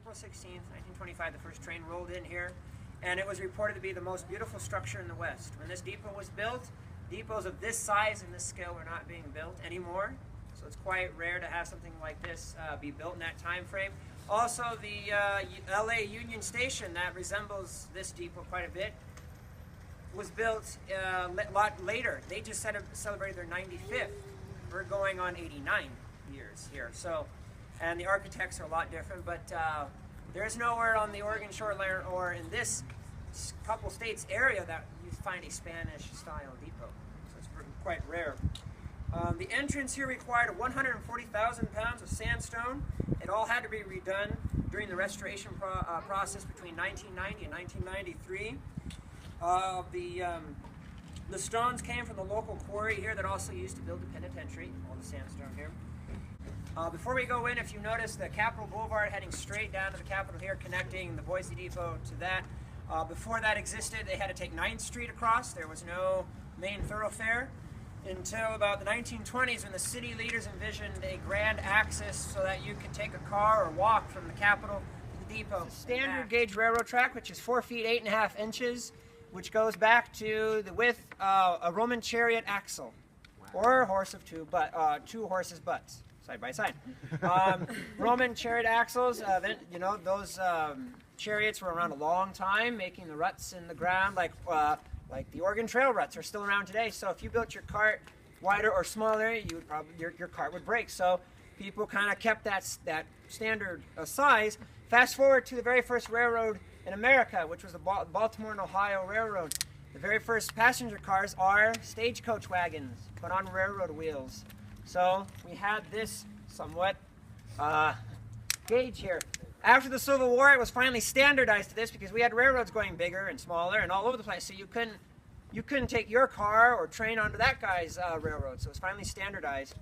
April 16th, 1925, the first train rolled in here, and it was reported to be the most beautiful structure in the West. When this depot was built, depots of this size and this scale were not being built anymore, so it's quite rare to have something like this be built in that time frame. Also, the LA Union Station, that resembles this depot quite a bit, was built a lot later. They just celebrated their 95th. We're going on 89 years here. So, and the architects are a lot different, but there's nowhere on the Oregon shoreline or in this couple states area that you find a Spanish-style depot. So it's quite rare. The entrance here required 140,000 pounds of sandstone. It all had to be redone during the restoration process between 1990 and 1993. The stones came from the local quarry here that also used to build the penitentiary, all the sandstone here. Before we go in, if you notice the Capitol Boulevard heading straight down to the Capitol here, connecting the Boise Depot to that. Before that existed, they had to take 9th Street across. There was no main thoroughfare until about the 1920s, when the city leaders envisioned a grand axis so that you could take a car or walk from the Capitol to the depot. It's a standard gauge railroad track, which is 4 feet 8.5 inches, which goes back to the width a Roman chariot axle, or a horse of two horses' butts, side by side. Roman chariot axles, you know, those chariots were around a long time, making the ruts in the ground, like the Oregon Trail ruts are still around today. So if you built your cart wider or smaller, you would probably your cart would break. So people kind of kept that standard size. Fast forward to the very first railroad in America, which was the Baltimore and Ohio Railroad. The very first passenger cars are stagecoach wagons put on railroad wheels. So we had this somewhat gauge here. After the Civil War, it was finally standardized to this because we had railroads going bigger and smaller and all over the place. So you couldn't take your car or train onto that guy's railroad. So it was finally standardized.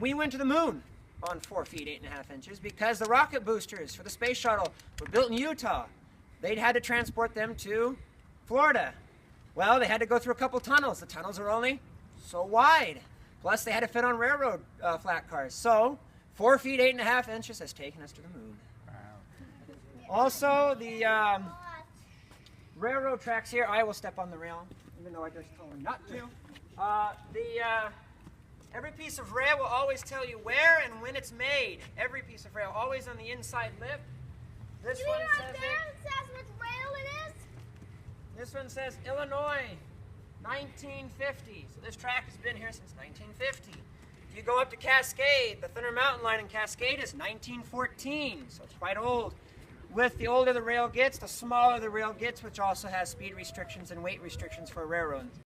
We went to the moon on 4 feet 8.5 inches because the rocket boosters for the space shuttle were built in Utah. They'd had to transport them to Florida. Well, they had to go through a couple tunnels. The tunnels are only so wide. Plus, they had to fit on railroad flat cars. So 4 feet 8.5 inches has taken us to the moon. Wow. Also, the railroad tracks here. I will step on the rail, even though I just told them not to. Every piece of rail will always tell you where and when it's made. Every piece of rail, always on the inside lip. This one says which rail it is? This one says Illinois, 1950. So this track has been here since 1950. If you go up to Cascade, the Thunder Mountain line in Cascade is 1914, so it's quite old. With the older the rail gets, the smaller the rail gets, which also has speed restrictions and weight restrictions for railroads.